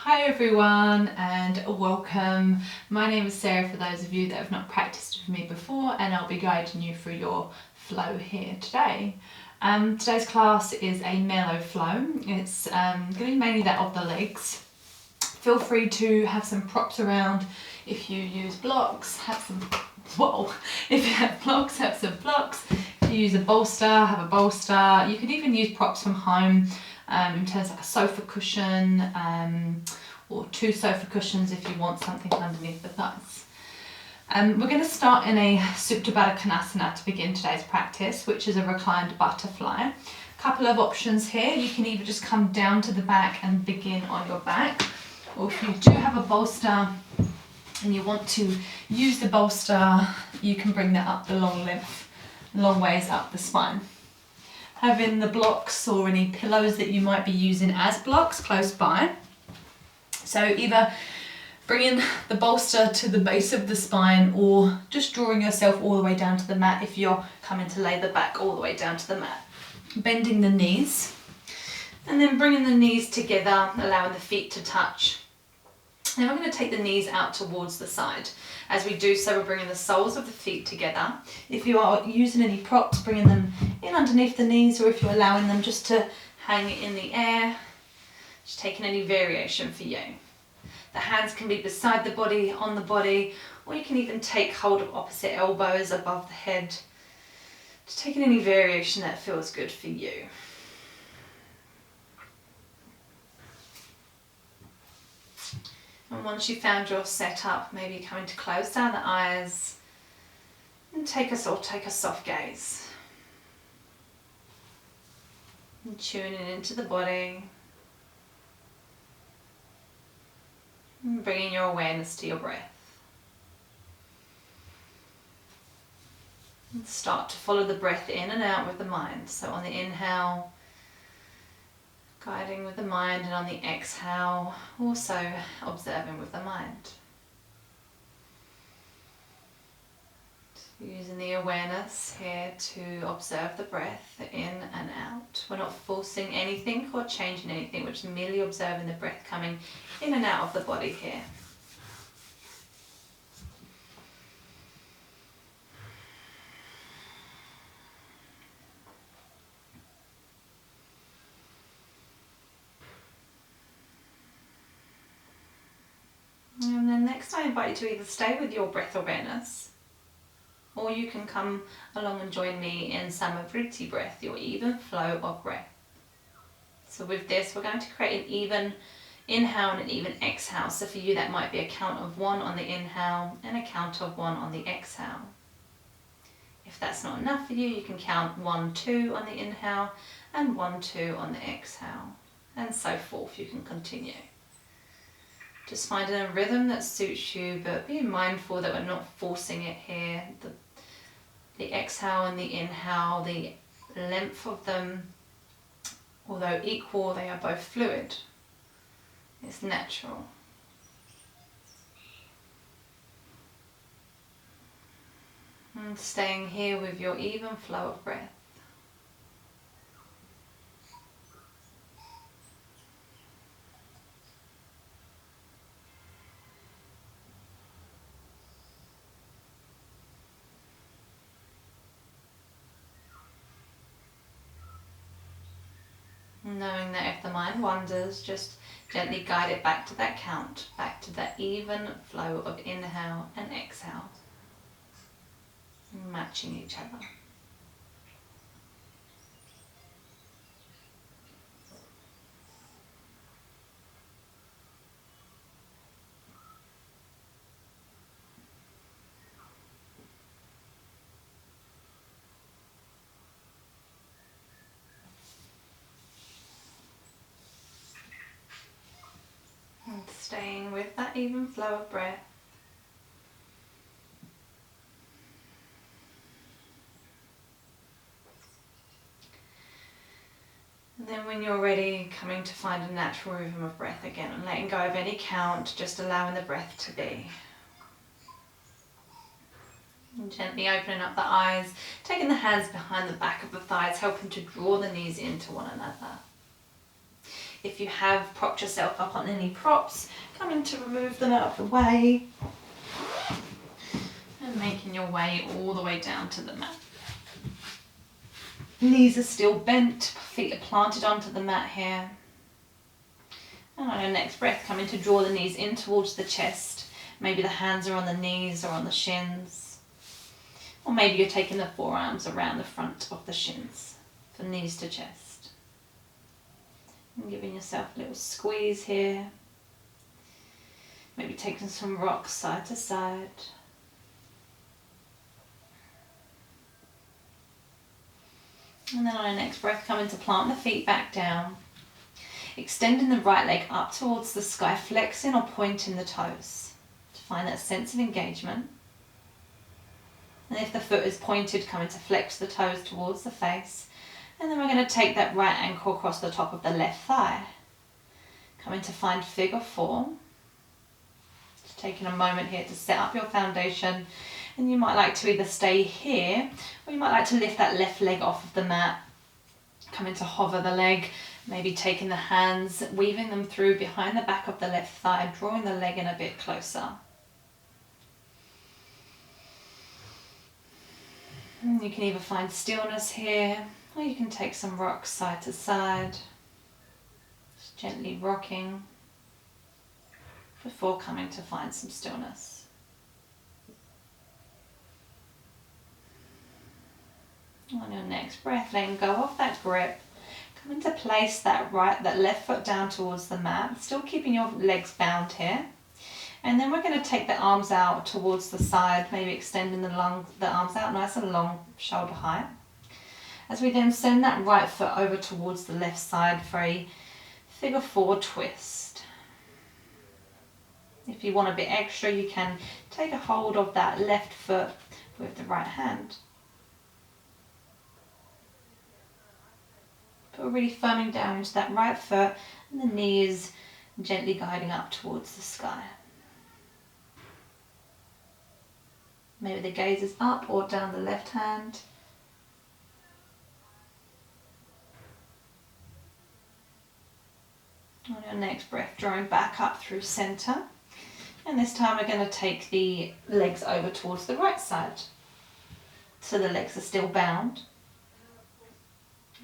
Hi everyone and welcome. My name is Sarah for those of you that have not practiced with me before, and I'll be guiding you through your flow here today. Today's class is a mellow flow. It's going to be mainly that of the legs. Feel free to have some props around. If you use blocks, have some, if you have blocks, have some blocks. If you use a bolster, have a bolster. You could even use props from home. In terms of like a sofa cushion or two sofa cushions if you want something underneath the thighs. We're going to start in a Supta Baddha Konasana to begin today's practice, which is a reclined butterfly. A couple of options here. You can either just come down to the back and begin on your back, or if you do have a bolster and you want to use the bolster, you can bring that up the long ways up the spine. Having the blocks or any pillows that you might be using as blocks close by. So either bringing the bolster to the base of the spine or just drawing yourself all the way down to the mat if you're coming to lay the back all the way down to the mat. Bending the knees and then bringing the knees together, allowing the feet to touch. Then we're going to take the knees out towards the side. As we do so, we're bringing the soles of the feet together. If you are using any props, bringing them in underneath the knees, or if you're allowing them just to hang in the air, just taking any variation for you. The hands can be beside the body, on the body, or you can even take hold of opposite elbows above the head. Just taking any variation that feels good for you. And once you've found your setup, maybe coming to close down the eyes and take a soft gaze. And tuning into the body. And bringing your awareness to your breath. And start to follow the breath in and out with the mind. So on the inhale, guiding with the mind, and on the exhale, also observing with the mind. Using the awareness here to observe the breath in and out. We're not forcing anything or changing anything, we're just merely observing the breath coming in and out of the body here. And then next I invite you to either stay with your breath awareness, or you can come along and join me in Samavriti breath, your even flow of breath. So with this, we're going to create an even inhale and an even exhale. So for you, that might be a count of 1 on the inhale and a count of 1 on the exhale. If that's not enough for you, you can count 1, 2 on the inhale and 1, 2 on the exhale, and so forth. You can continue. Just finding a rhythm that suits you, but being mindful that we're not forcing it here. The exhale and the inhale, the length of them, although equal, they are both fluid. It's natural. And staying here with your even flow of breath. Knowing that if the mind wanders, just gently guide it back to that count, back to that even flow of inhale and exhale, matching each other. And staying with that even flow of breath. And then when you're ready, coming to find a natural rhythm of breath again, and letting go of any count, just allowing the breath to be. And gently opening up the eyes, taking the hands behind the back of the thighs, helping to draw the knees into one another. If you have propped yourself up on any props, coming to remove them out of the way and making your way all the way down to the mat. Knees are still bent, feet are planted onto the mat here. And on your next breath, coming to draw the knees in towards the chest. Maybe the hands are on the knees or on the shins. Or maybe you're taking the forearms around the front of the shins for knees to chest. And giving yourself a little squeeze here. Maybe taking some rocks side to side. And then on your next breath, coming to plant the feet back down. Extending the right leg up towards the sky, flexing or pointing the toes to find that sense of engagement. And if the foot is pointed, coming to flex the toes towards the face. And then we're going to take that right ankle across the top of the left thigh. Coming to find figure four. Just taking a moment here to set up your foundation. And you might like to either stay here, or you might like to lift that left leg off of the mat. Coming to hover the leg, maybe taking the hands, weaving them through behind the back of the left thigh, drawing the leg in a bit closer. And you can either find stillness here, or you can take some rocks side to side, just gently rocking before coming to find some stillness. On your next breath, letting go of that grip, coming to place that left foot down towards the mat, still keeping your legs bound here. And then we're going to take the arms out towards the side, maybe extending the arms out nice and long, shoulder height. As we then send that right foot over towards the left side for a figure four twist. If you want a bit extra, you can take a hold of that left foot with the right hand. But we're really firming down into that right foot and the knees gently guiding up towards the sky. Maybe the gaze is up or down the left hand. On your next breath, drawing back up through center. And this time we're going to take the legs over towards the right side. So the legs are still bound.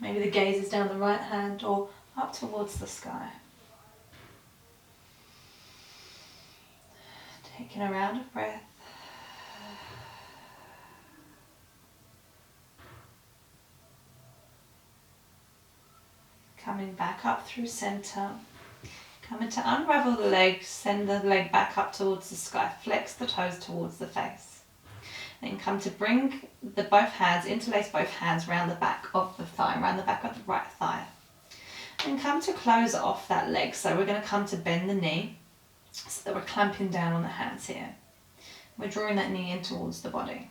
Maybe the gaze is down the right hand or up towards the sky. Taking a round of breath. Coming back up through center. Coming to unravel the legs, send the leg back up towards the sky, flex the toes towards the face. Then come to bring both hands, interlace both hands around the back of the thigh, around the back of the right thigh. And come to close off that leg. So we're going to come to bend the knee so that we're clamping down on the hands here. We're drawing that knee in towards the body.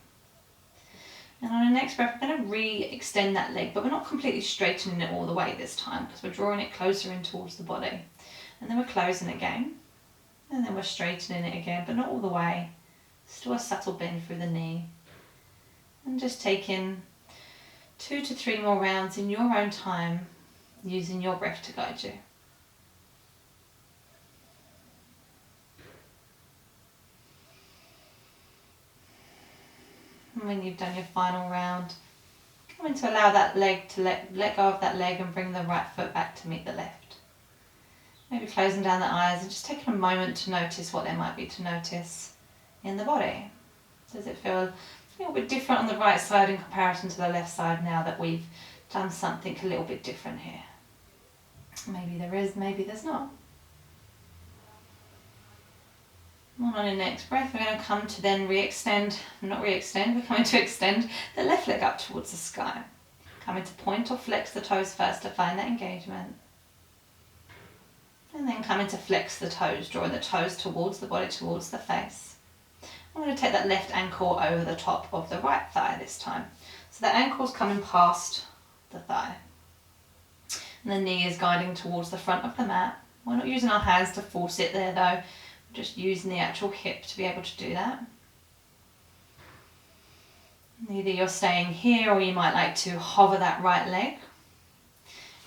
And on our next breath, we're going to re-extend that leg, but we're not completely straightening it all the way this time because we're drawing it closer in towards the body. And then we're closing again. And then we're straightening it again, but not all the way. Still a subtle bend through the knee. And just taking 2 to 3 more rounds in your own time, using your breath to guide you. And when you've done your final round, come in to allow that leg to let go of that leg and bring the right foot back to meet the left. Maybe closing down the eyes and just taking a moment to notice what there might be to notice in the body. Does it feel a little bit different on the right side in comparison to the left side now that we've done something a little bit different here? Maybe there is, maybe there's not. And on your next breath, we're going to come to then we're coming to extend the left leg up towards the sky. Coming to point or flex the toes first to find that engagement. And then coming to flex the toes, drawing the toes towards the body, towards the face. I'm going to take that left ankle over the top of the right thigh this time. So the ankle's coming past the thigh. And the knee is guiding towards the front of the mat. We're not using our hands to force it there though. We're just using the actual hip to be able to do that. And either you're staying here or you might like to hover that right leg.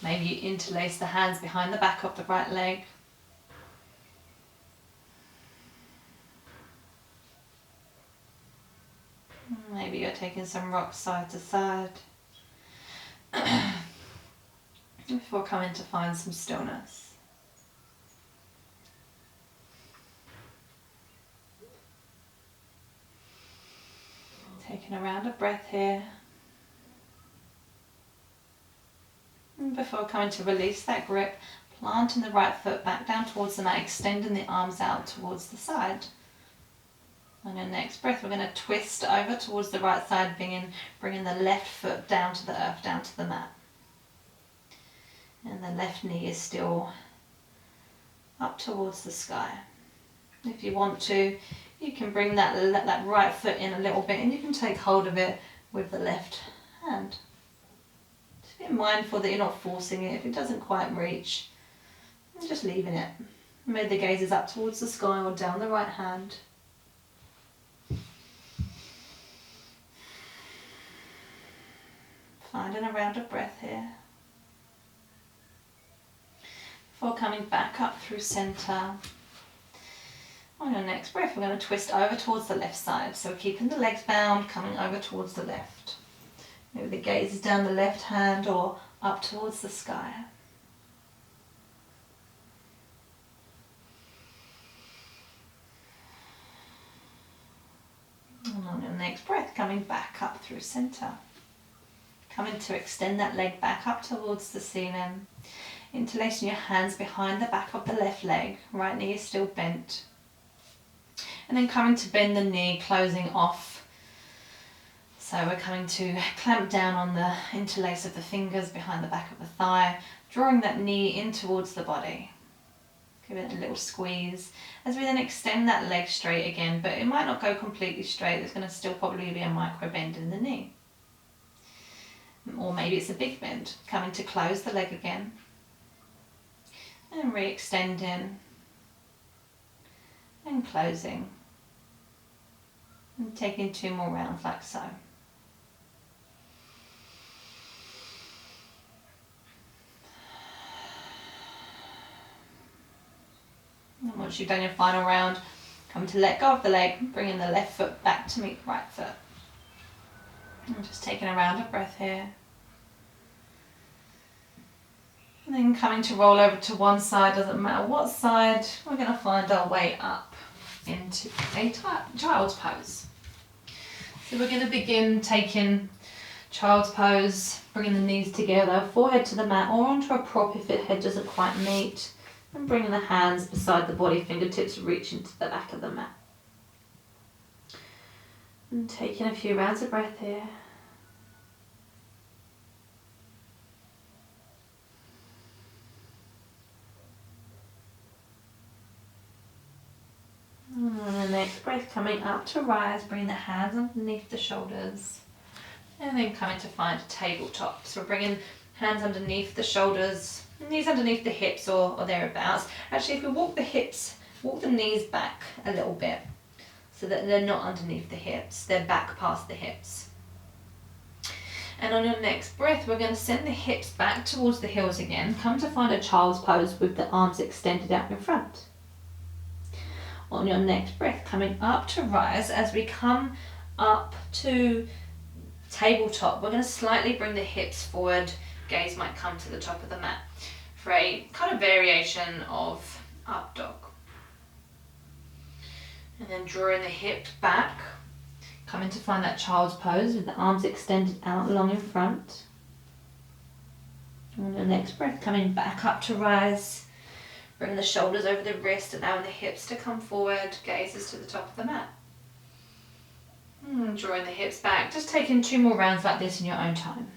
Maybe you interlace the hands behind the back of the right leg. Maybe you're taking some rocks side to side. Before coming to find some stillness. Taking a round of breath here. And before coming to release that grip, planting the right foot back down towards the mat, extending the arms out towards the side. On your next breath, we're going to twist over towards the right side, bringing the left foot down to the earth, down to the mat. And the left knee is still up towards the sky. If you want to, you can bring that right foot in a little bit and you can take hold of it with the left hand. Just be mindful that you're not forcing it. If it doesn't quite reach, just leaving it. Maybe the gaze is up towards the sky or down the right hand. Finding a round of breath here. Before coming back up through centre. On your next breath, we're going to twist over towards the left side. So we're keeping the legs bound, coming over towards the left. Maybe the gaze is down the left hand or up towards the sky. And on your next breath, coming back up through centre. Coming to extend that leg back up towards the ceiling. Interlacing your hands behind the back of the left leg. Right knee is still bent. And then coming to bend the knee, closing off. So we're coming to clamp down on the interlace of the fingers behind the back of the thigh, drawing that knee in towards the body. Give it a little squeeze as we then extend that leg straight again, but it might not go completely straight. There's going to still probably be a micro bend in the knee. Or maybe it's a big bend. Coming to close the leg again. And re-extending. And closing. And taking 2 more rounds like so. And once you've done your final round, come to let go of the leg, bringing the left foot back to meet the right foot. And just taking a round of breath here. And then coming to roll over to one side, doesn't matter what side, we're going to find our way up into a child's pose. So we're going to begin taking child's pose, bringing the knees together, forehead to the mat or onto a prop if the head doesn't quite meet, and bringing the hands beside the body, fingertips reaching to the back of the mat. And taking a few rounds of breath here. And on the next breath, coming up to rise, bring the hands underneath the shoulders. And then coming to find a tabletop. So we're bringing hands underneath the shoulders, knees underneath the hips or thereabouts. Actually, if we walk the knees back a little bit so that they're not underneath the hips, they're back past the hips. And on your next breath, we're going to send the hips back towards the heels again. Come to find a child's pose with the arms extended out in front. On your next breath, coming up to rise, as we come up to tabletop, we're going to slightly bring the hips forward, gaze might come to the top of the mat for a kind of variation of up dog. And then drawing the hips back, coming to find that child's pose with the arms extended out long in front. On your next breath, coming back up to rise. Bring the shoulders over the wrist, allowing the hips to come forward, gazes to the top of the mat. Drawing the hips back, just taking 2 more rounds like this in your own time.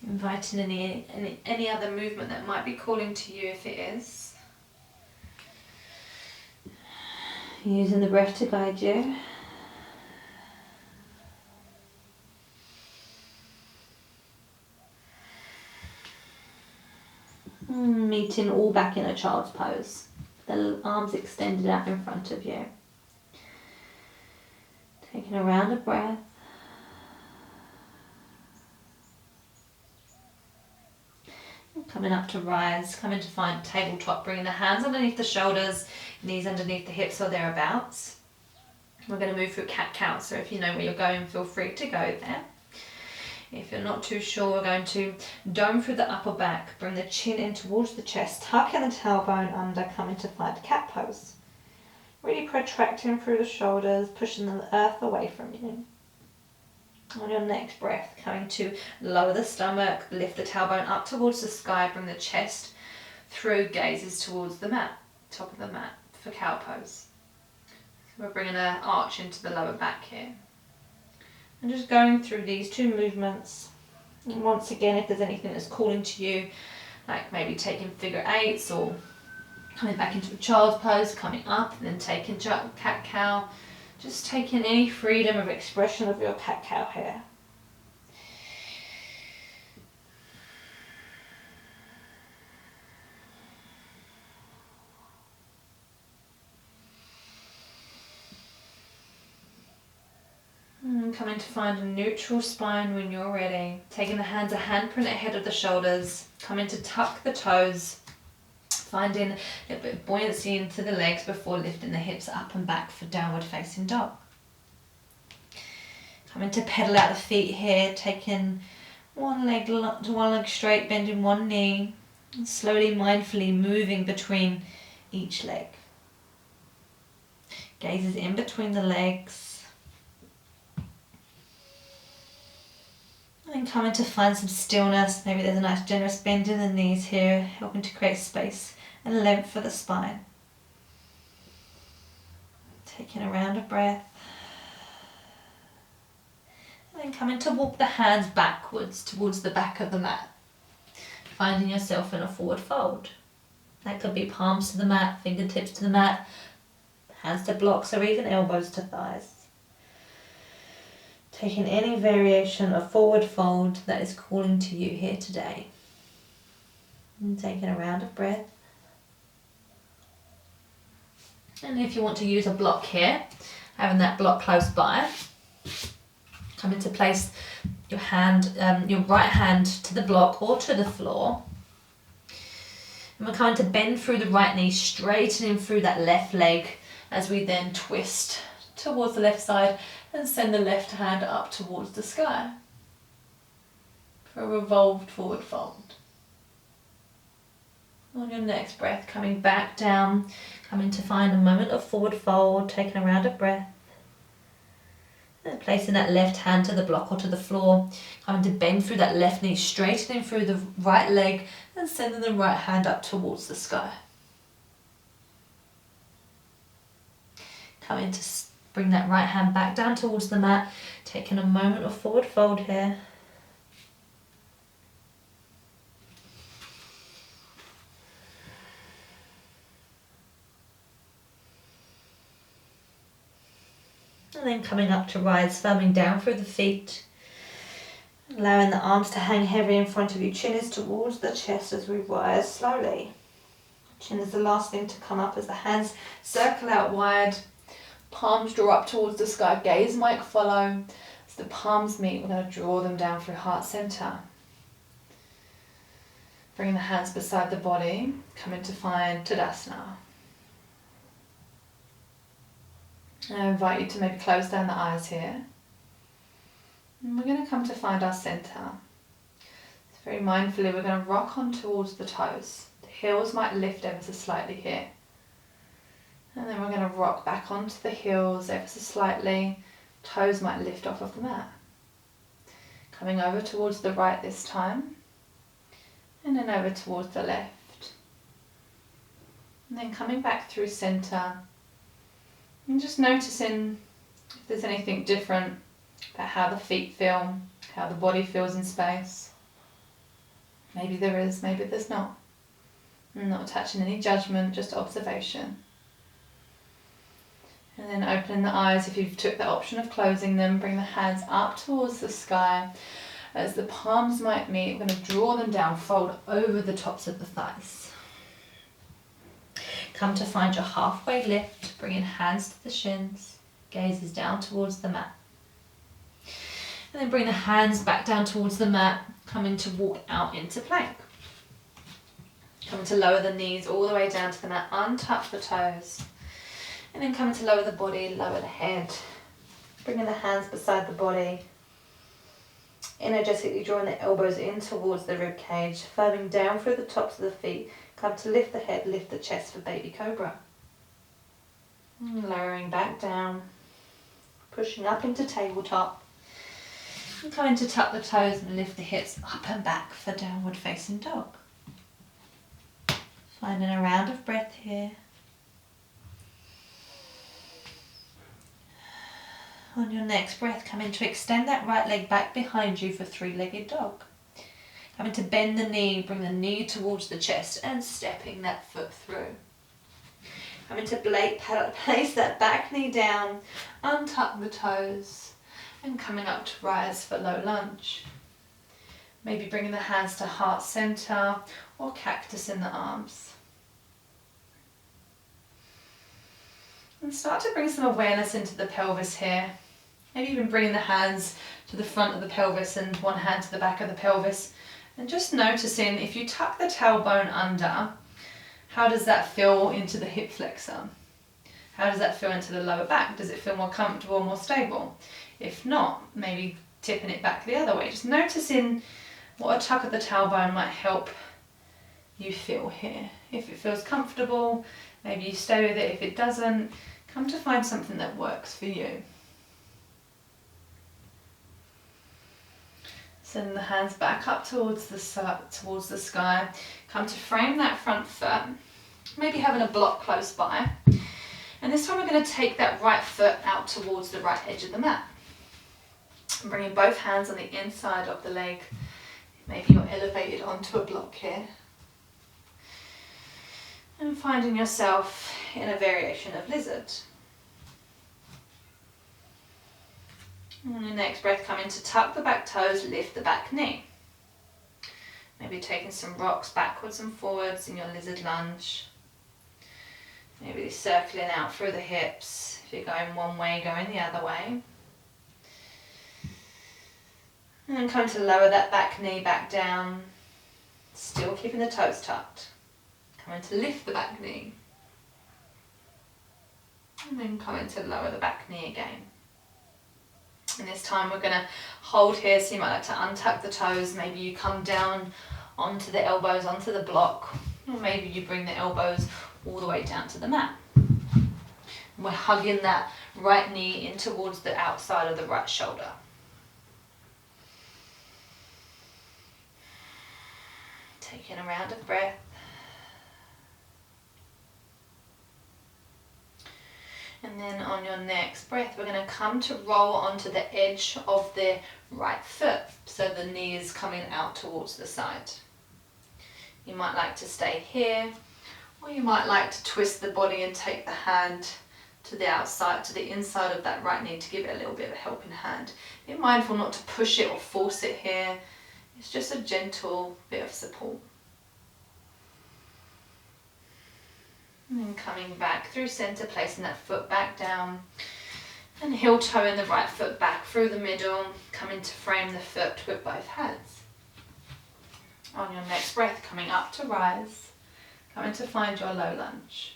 Inviting any other movement that might be calling to you if it is. Using the breath to guide you. Meeting all back in a child's pose. The arms extended out in front of you. Taking a round of breath. Coming up to rise, coming to find tabletop, bringing the hands underneath the shoulders, knees underneath the hips or thereabouts. We're going to move through cat-cow, so if you know where you're going, feel free to go there. If you're not too sure, we're going to dome through the upper back, bring the chin in towards the chest, tuck in the tailbone under, coming to find cat pose. Really protracting through the shoulders, pushing the earth away from you. On your next breath, coming to lower the stomach, lift the tailbone up towards the sky, bring the chest through, gazes towards the mat, top of the mat for cow pose. So we're bringing an arch into the lower back here. And just going through these two movements. And once again, if there's anything that's calling to you, like maybe taking figure eights or coming back into a child's pose, coming up and then taking cat-cow, just taking any freedom of expression of your cat-cow here. And coming to find a neutral spine when you're ready. Taking the hands a handprint ahead of the shoulders, coming to tuck the toes, finding a little bit of buoyancy into the legs before lifting the hips up and back for downward facing dog. Coming to pedal out the feet here, taking one leg straight, bending one knee, and slowly, mindfully moving between each leg. Gazes in between the legs. And then coming to find some stillness. Maybe there's a nice generous bend in the knees here, helping to create space and length for the spine. Taking a round of breath. And then coming to walk the hands backwards towards the back of the mat. Finding yourself in a forward fold. That could be palms to the mat, fingertips to the mat, hands to blocks or even elbows to thighs. Taking any variation of forward fold that is calling to you here today. And taking a round of breath. And if you want to use a block here, having that block close by, coming to place your hand, your right hand to the block or to the floor. And we're coming to bend through the right knee, straightening through that left leg as we then twist towards the left side and send the left hand up towards the sky for a revolved forward fold. On your next breath, coming back down, coming to find a moment of forward fold, taking a round of breath. And placing that left hand to the block or to the floor, coming to bend through that left knee, straightening through the right leg and sending the right hand up towards the sky. Coming to bring that right hand back down towards the mat, taking a moment of forward fold here. And then coming up to rise, firming down through the feet. Allowing the arms to hang heavy in front of you. Chin is towards the chest as we rise slowly. Chin is the last thing to come up as the hands circle out wide. Palms draw up towards the sky. Gaze might follow. As the palms meet, we're going to draw them down through heart center. Bring the hands beside the body. Coming to find Tadasana. And I invite you to maybe close down the eyes here. And we're going to come to find our center. So very mindfully, we're going to rock on towards the toes. The heels might lift ever so slightly here. And then we're going to rock back onto the heels ever so slightly. Toes might lift off of the mat. Coming over towards the right this time. And then over towards the left. And then coming back through center. And just noticing if there's anything different about how the feet feel, how the body feels in space. Maybe there is, maybe there's not. I'm not attaching any judgment, just observation. And then opening the eyes, if you've took the option of closing them, bring the hands up towards the sky. As the palms might meet, we're going to draw them down, fold over the tops of the thighs. Come to find your halfway lift, bringing hands to the shins, gazes down towards the mat. And then bring the hands back down towards the mat, coming to walk out into plank. Coming to lower the knees all the way down to the mat, untuck the toes. And then coming to lower the body, lower the head. Bringing the hands beside the body. Energetically drawing the elbows in towards the rib cage, firming down through the tops of the feet. Come to lift the head, lift the chest for baby cobra. And lowering back down, pushing up into tabletop. And coming to tuck the toes and lift the hips up and back for downward facing dog. Finding a round of breath here. On your next breath, coming to extend that right leg back behind you for three-legged dog. Coming to bend the knee, bring the knee towards the chest and stepping that foot through. Coming to place that back knee down, untuck the toes and coming up to rise for low lunge. Maybe bringing the hands to heart center or cactus in the arms. And start to bring some awareness into the pelvis here. Maybe even bringing the hands to the front of the pelvis and one hand to the back of the pelvis. And just noticing if you tuck the tailbone under, how does that feel into the hip flexor? How does that feel into the lower back? Does it feel more comfortable, more stable? If not, maybe tipping it back the other way. Just noticing what a tuck of the tailbone might help you feel here. If it feels comfortable, maybe you stay with it. If it doesn't, come to find something that works for you. Send the hands back up towards the sky. Come to frame that front foot. Maybe having a block close by. And this time we're going to take that right foot out towards the right edge of the mat. And bringing both hands on the inside of the leg. Maybe you're elevated onto a block here. And finding yourself in a variation of lizard. And on your next breath, come in to tuck the back toes, lift the back knee. Maybe taking some rocks backwards and forwards in your lizard lunge. Maybe circling out through the hips. If you're going one way, going the other way. And then come to lower that back knee back down, still keeping the toes tucked. Coming to lift the back knee. And then coming to lower the back knee again. And this time we're going to hold here, so you might like to untuck the toes. Maybe you come down onto the elbows, onto the block. Or maybe you bring the elbows all the way down to the mat. And we're hugging that right knee in towards the outside of the right shoulder. Taking a round of breath. And then on your next breath, we're going to come to roll onto the edge of the right foot. So the knee is coming out towards the side. You might like to stay here, or you might like to twist the body and take the hand to the outside, to the inside of that right knee to give it a little bit of a helping hand. Be mindful not to push it or force it here. It's just a gentle bit of support. And then coming back through center, placing that foot back down and heel toeing the right foot back through the middle, coming to frame the foot with both hands. On your next breath, coming up to rise, coming to find your low lunge.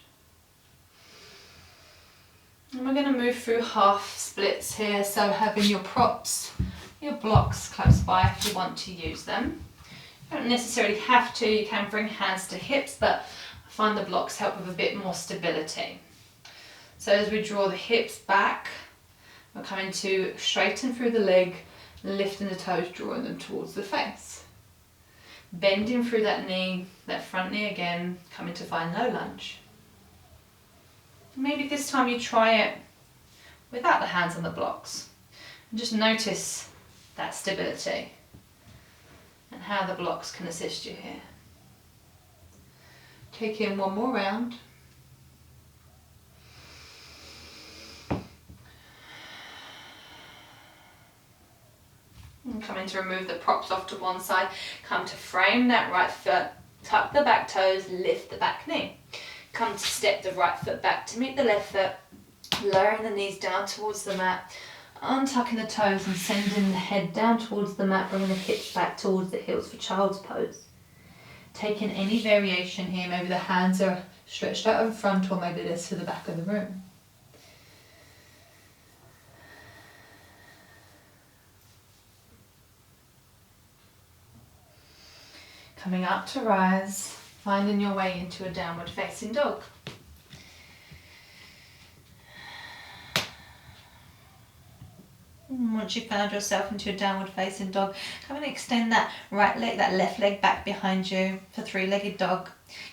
And we're going to move through half splits here, so having your props, your blocks close by if you want to use them. You don't necessarily have to, you can bring hands to hips, but find the blocks help with a bit more stability. So as we draw the hips back, we're coming to straighten through the leg, lifting the toes, drawing them towards the face. Bending through that knee, that front knee again, coming to find low lunge. Maybe this time you try it without the hands on the blocks. And just notice that stability and how the blocks can assist you here. Take in one more round. And coming to remove the props off to one side. Come to frame that right foot. Tuck the back toes, lift the back knee. Come to step the right foot back to meet the left foot. Lowering the knees down towards the mat. Untucking the toes and sending the head down towards the mat, bringing the hips back towards the heels for child's pose. Taking any variation here, maybe the hands are stretched out in front or maybe it is to the back of the room. Coming up to rise, finding your way into a downward facing dog. Once you've found yourself into a downward facing dog, come and extend that right leg, that left leg back behind you for three-legged dog.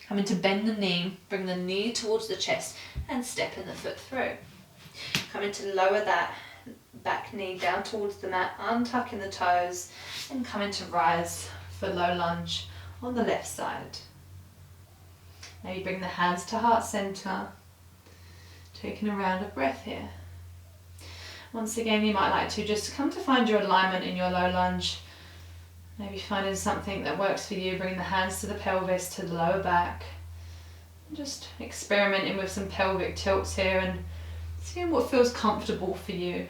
Come in to bend the knee, bring the knee towards the chest and step in the foot through. Come in to lower that back knee down towards the mat, untucking the toes and come into rise for low lunge on the left side. Maybe bring the hands to heart center, taking a round of breath here. Once again, you might like to just come to find your alignment in your low lunge. Maybe finding something that works for you, bring the hands to the pelvis, to the lower back. Just experimenting with some pelvic tilts here and seeing what feels comfortable for you.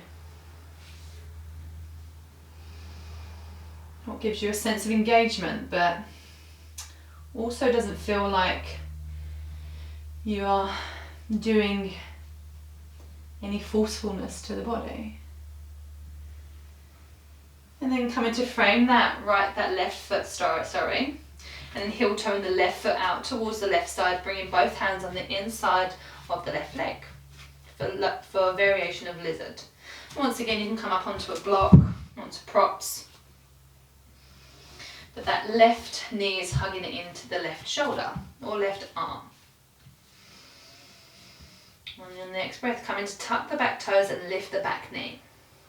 What gives you a sense of engagement, but also doesn't feel like you are doing any forcefulness to the body. And then come into frame that left foot, and then heel tone the left foot out towards the left side, bringing both hands on the inside of the left leg for a variation of lizard. Once again, you can come up onto a block, onto props, but that left knee is hugging it into the left shoulder or left arm. On your next breath, come in to tuck the back toes and lift the back knee.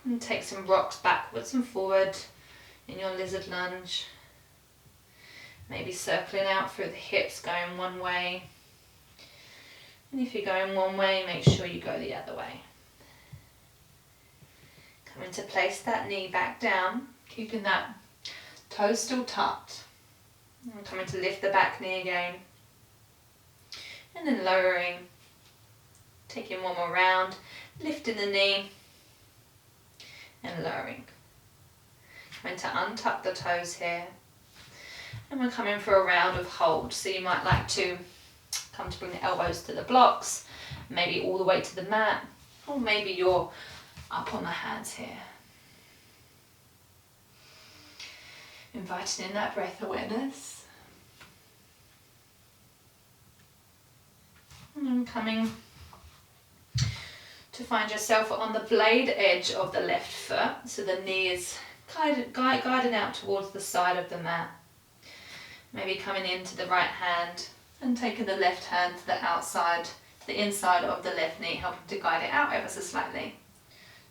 And take some rocks backwards and forward in your lizard lunge. Maybe circling out through the hips, going one way. And if you're going one way, make sure you go the other way. Come in to place that knee back down, keeping that toe still tucked. And come in to lift the back knee again. And then lowering. Taking one more round, lifting the knee and lowering. Coming to untuck the toes here. And we're coming for a round of hold. So you might like to come to bring the elbows to the blocks, maybe all the way to the mat, or maybe you're up on the hands here. Inviting in that breath awareness. And then coming to find yourself on the blade edge of the left foot, so the knee is guiding out towards the side of the mat. Maybe coming into the right hand and taking the left hand to the outside, to the inside of the left knee, helping to guide it out ever so slightly.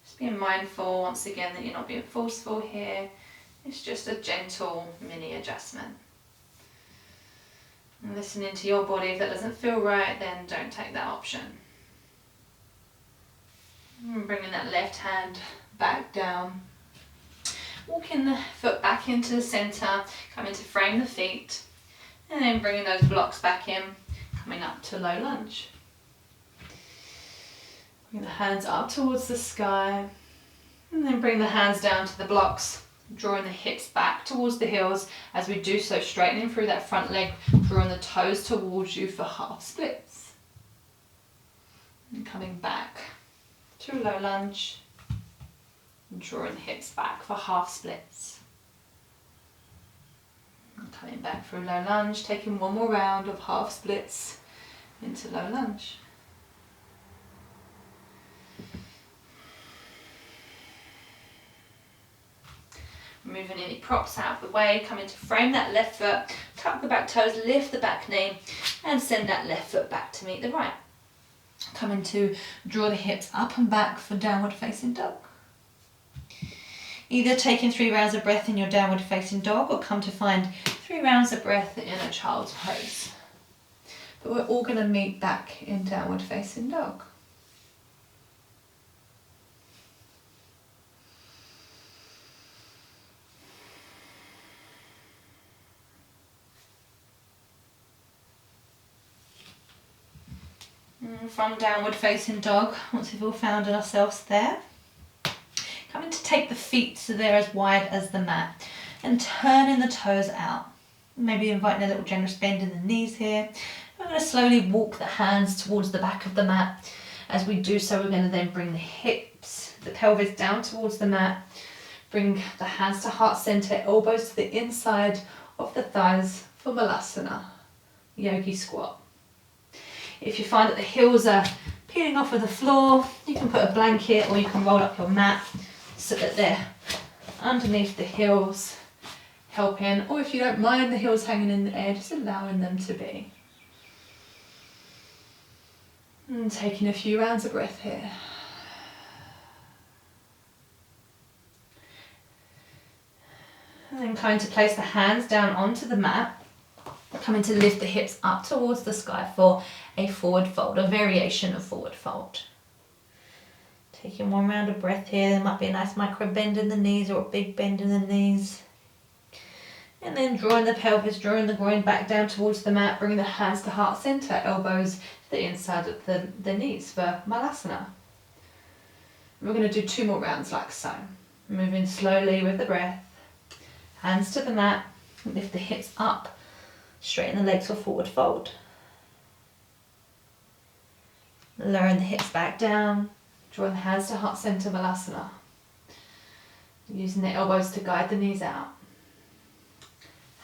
Just being mindful once again that you're not being forceful here. It's just a gentle mini adjustment. And listening to your body. If that doesn't feel right, then don't take that option. And bringing that left hand back down. Walking the foot back into the center, coming to frame the feet, and then bringing those blocks back in, coming up to low lunge. Bring the hands up towards the sky, and then bring the hands down to the blocks, drawing the hips back towards the heels. As we do so, straightening through that front leg, drawing the toes towards you for half splits. And coming back to a low lunge and drawing the hips back for half splits. And coming back for a low lunge, taking one more round of half splits into low lunge. Removing any props out of the way, coming to frame that left foot, tuck the back toes, lift the back knee and send that left foot back to meet the right. Coming to draw the hips up and back for downward facing dog. Either taking 3 rounds of breath in your downward facing dog or come to find 3 rounds of breath in a child's pose. But we're all going to meet back in downward facing dog. From downward facing dog, once we've all found ourselves there, coming to take the feet so they're as wide as the mat and turning the toes out. maybe inviting a little generous bend in the knees here. We're going to slowly walk the hands towards the back of the mat. As we do so, we're going to then bring the hips, the pelvis down towards the mat. Bring the hands to heart center, elbows to the inside of the thighs for Malasana, yogi squat. If you find that the heels are peeling off of the floor, you can put a blanket or you can roll up your mat so that they're underneath the heels, helping, or if you don't mind the heels hanging in the air, just allowing them to be. And taking a few rounds of breath here. And then coming to place the hands down onto the mat, coming to lift the hips up towards the sky for a forward fold, a variation of forward fold. Taking one round of breath here. There might be a nice micro bend in the knees or a big bend in the knees. And then drawing the pelvis, drawing the groin back down towards the mat, bringing the hands to heart center, elbows to the inside of the knees for Malasana. We're going to do 2 more rounds like so. Moving slowly with the breath. Hands to the mat, lift the hips up, straighten the legs for forward fold. Lowering the hips back down, drawing the hands to heart center, Malasana. Using the elbows to guide the knees out.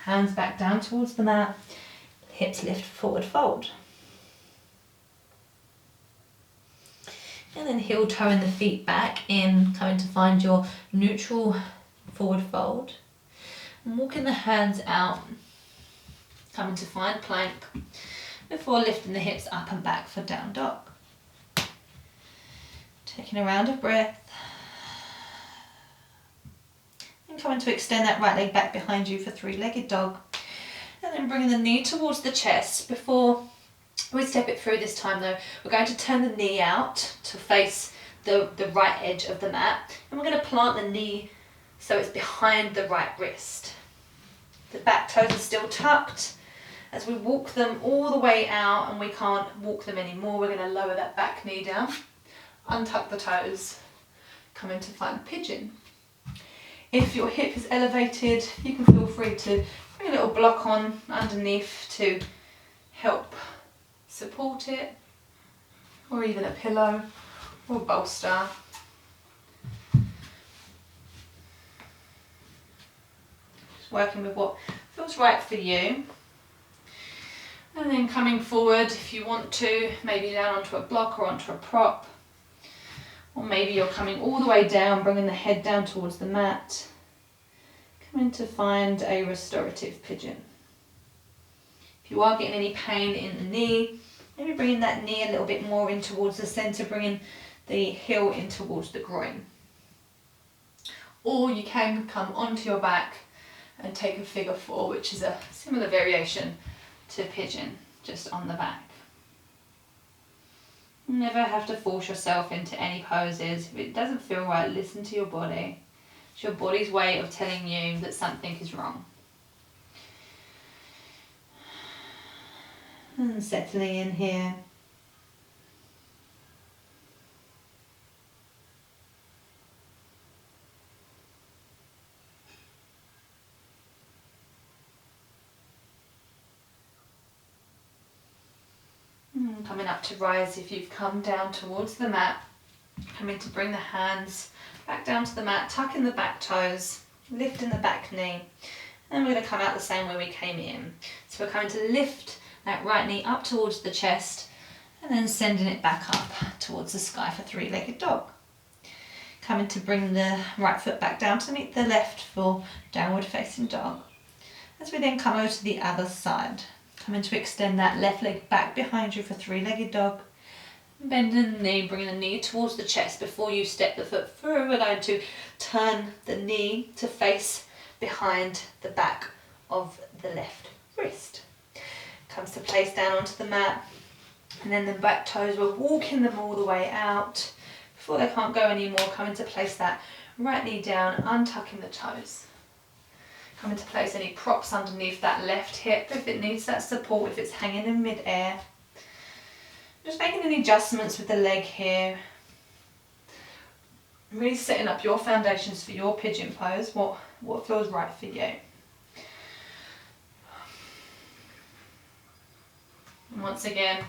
Hands back down towards the mat, hips lift, forward fold. And then heel toeing the feet back in, coming to find your neutral forward fold. And walking the hands out, coming to find plank, before lifting the hips up and back for down dog. Taking a round of breath. And coming to extend that right leg back behind you for 3-legged dog. And then bringing the knee towards the chest. Before we step it through this time though, we're going to turn the knee out to face the right edge of the mat. And we're going to plant the knee so it's behind the right wrist. The back toes are still tucked. As we walk them all the way out and we can't walk them anymore, we're going to lower that back knee down, untuck the toes, come into find pigeon. If your hip is elevated, you can feel free to bring a little block on underneath to help support it, or even a pillow or bolster. Just working with what feels right for you. And then coming forward, if you want to, maybe down onto a block or onto a prop. Or maybe you're coming all the way down, bringing the head down towards the mat. Coming to find a restorative pigeon. If you are getting any pain in the knee, maybe bringing that knee a little bit more in towards the centre, bringing the heel in towards the groin. Or you can come onto your back and take a figure 4, which is a similar variation to pigeon, just on the back. Never have to force yourself into any poses. If it doesn't feel right, listen to your body. It's your body's way of telling you that something is wrong. And settling in here. Coming up to rise if you've come down towards the mat. Coming to bring the hands back down to the mat, tucking the back toes, lifting the back knee. And we're going to come out the same way we came in. So we're going to lift that right knee up towards the chest and then sending it back up towards the sky for 3-legged dog. Coming to bring the right foot back down to meet the left for downward facing dog. As we then come over to the other side. Coming to extend that left leg back behind you for 3-legged dog. Bending the knee, bringing the knee towards the chest before you step the foot through. We're going to turn the knee to face behind the back of the left wrist. Comes to place down onto the mat. And then the back toes, we're walking them all the way out. Before they can't go anymore, coming to place that right knee down, untucking the toes. Coming to place any props underneath that left hip if it needs that support, if it's hanging in mid-air. Just making any adjustments with the leg here. Really setting up your foundations for your pigeon pose, what feels right for you. And once again,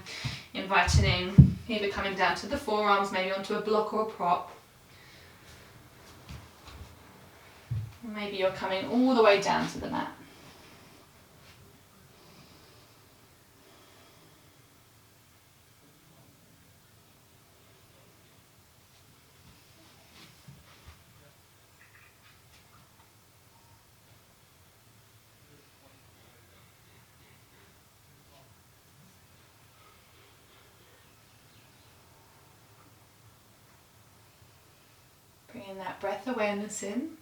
inviting in, either coming down to the forearms, maybe onto a block or a prop. Maybe you're coming all the way down to the mat. Bringing that breath awareness in.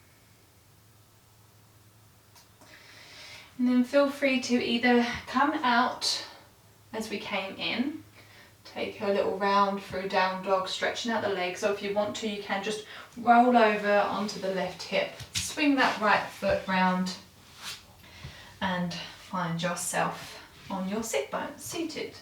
And then feel free to either come out as we came in, take a little round through down dog, stretching out the legs, or if you want to, you can just roll over onto the left hip, swing that right foot round, and find yourself on your sit bones, seated.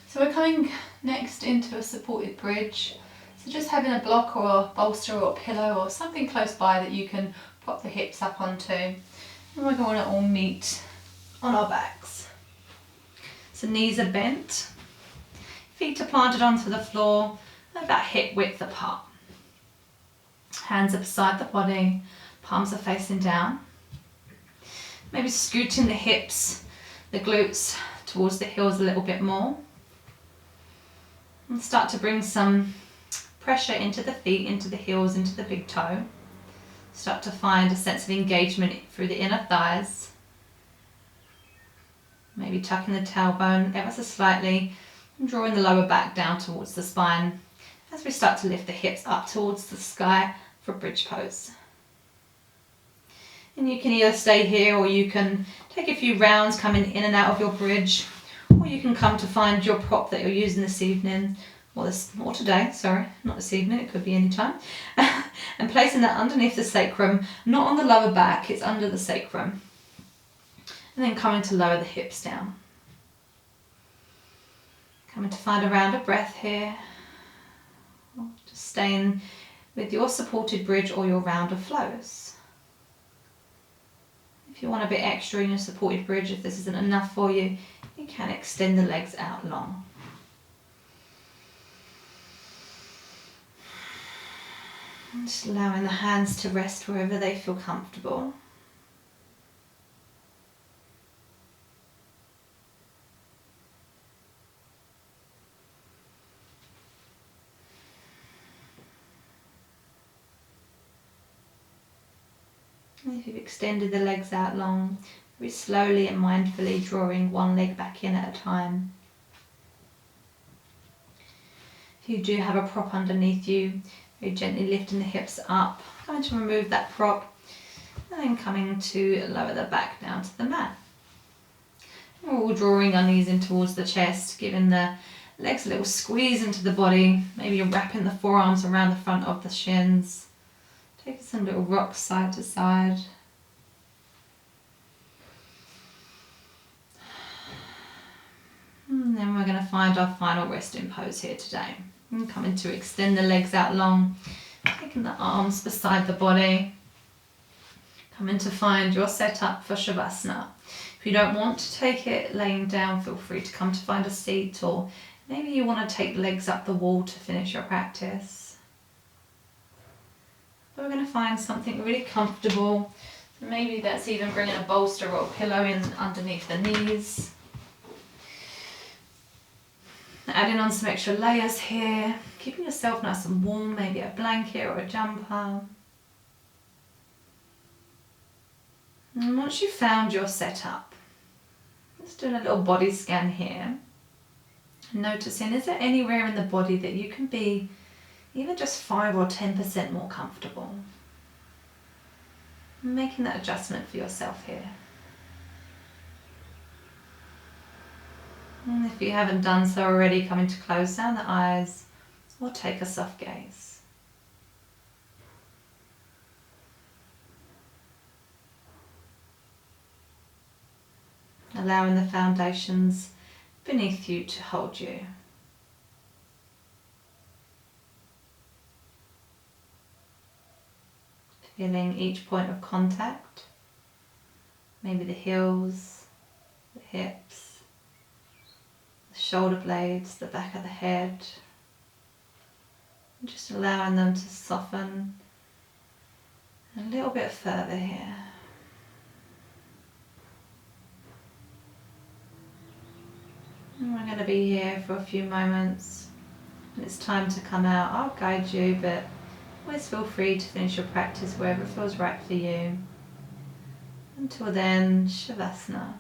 So we're coming next into a supported bridge. So just having a block or a bolster or a pillow or something close by that you can pop the hips up onto. And we're going to all meet on our backs. So knees are bent, feet are planted onto the floor, about hip width apart. Hands are beside the body, palms are facing down. Maybe scooting the hips, the glutes towards the heels a little bit more. And start to bring some pressure into the feet, into the heels, into the big toe. Start to find a sense of engagement through the inner thighs. Maybe tucking the tailbone ever so slightly and drawing the lower back down towards the spine as we start to lift the hips up towards the sky for bridge pose. And you can either stay here or you can take a few rounds coming in and out of your bridge, or you can come to find your prop that you're using this evening, or today, sorry, not this evening, it could be any time, and placing that underneath the sacrum, not on the lower back, it's under the sacrum. And then coming to lower the hips down. Coming to find a round of breath here. Just staying with your supported bridge or your round of flows. If you want a bit extra in your supported bridge, if this isn't enough for you, you can extend the legs out long. And just allowing the hands to rest wherever they feel comfortable. If you've extended the legs out long, very slowly and mindfully drawing one leg back in at a time. If you do have a prop underneath you, very gently lifting the hips up, going to remove that prop, and then coming to lower the back down to the mat. And we're all drawing our knees in towards the chest, giving the legs a little squeeze into the body. Maybe you're wrapping the forearms around the front of the shins. Take some little rocks side to side. And then we're going to find our final resting pose here today. And coming to extend the legs out long, taking the arms beside the body. Coming to find your setup for Shavasana. If you don't want to take it laying down, feel free to come to find a seat, or maybe you want to take legs up the wall to finish your practice. But we're going to find something really comfortable. Maybe that's even bringing a bolster or a pillow in underneath the knees. Adding on some extra layers here, keeping yourself nice and warm, maybe a blanket or a jumper. And once you've found your setup, just doing a little body scan here. Noticing, is there anywhere in the body that you can be even just 5 or 10% more comfortable? Making that adjustment for yourself here. And if you haven't done so already, coming to close down the eyes or take a soft gaze. Allowing the foundations beneath you to hold you. Feeling each point of contact, maybe the heels, hips, the shoulder blades, the back of the head. Just allowing them to soften a little bit further here. And we're going to be here for a few moments. When it's time to come out, I'll guide you, but always feel free to finish your practice wherever it feels right for you. Until then, Shavasana.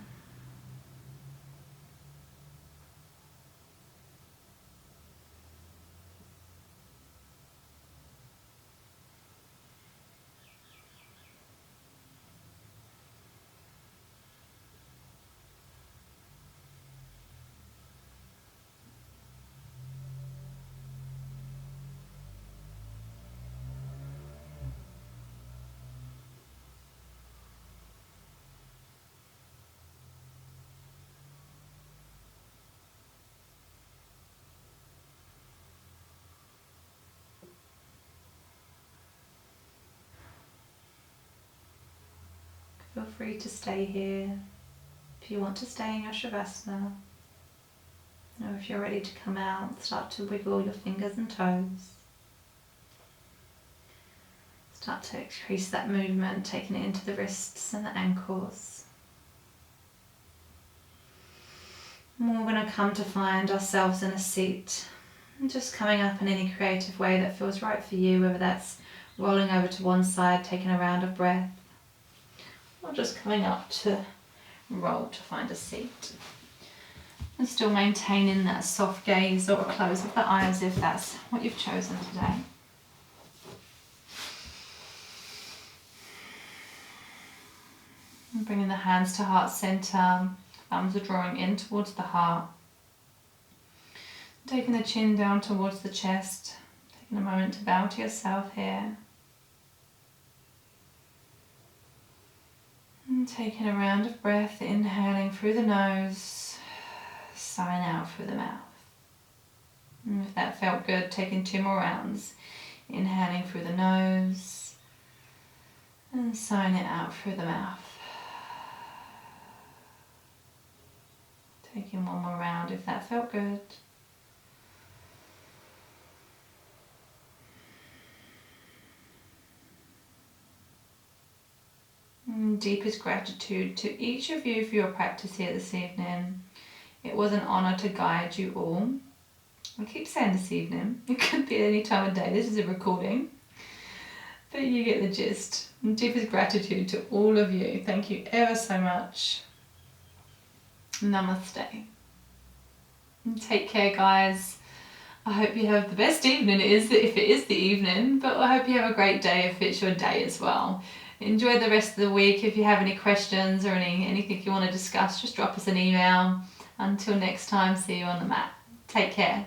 Feel free to stay here if you want to stay in your Shavasana, or if you're ready to come out, start to wiggle your fingers and toes. Start to increase that movement, taking it into the wrists and the ankles. And we're going to come to find ourselves in a seat, and just coming up in any creative way that feels right for you, whether that's rolling over to one side, taking a round of breath, or just coming up to roll to find a seat. And still maintaining that soft gaze or a close of the eyes if that's what you've chosen today. And bringing the hands to heart center, thumbs are drawing in towards the heart. Taking the chin down towards the chest, taking a moment to bow to yourself here. And taking a round of breath, inhaling through the nose, sighing out through the mouth. And if that felt good, taking 2 more rounds. Inhaling through the nose and sighing it out through the mouth. Taking 1 more round if that felt good. And deepest gratitude to each of you for your practice here this evening. It was an honour to guide you all. I keep saying this evening, it could be any time of day, this is a recording, but you get the gist. And deepest gratitude to all of you. Thank you ever so much. Namaste. And take care, guys. I hope you have the best evening if it is the evening, but I hope you have a great day if it's your day as well. Enjoy the rest of the week. If you have any questions or anything you want to discuss, just drop us an email. Until next time, see you on the mat. Take care.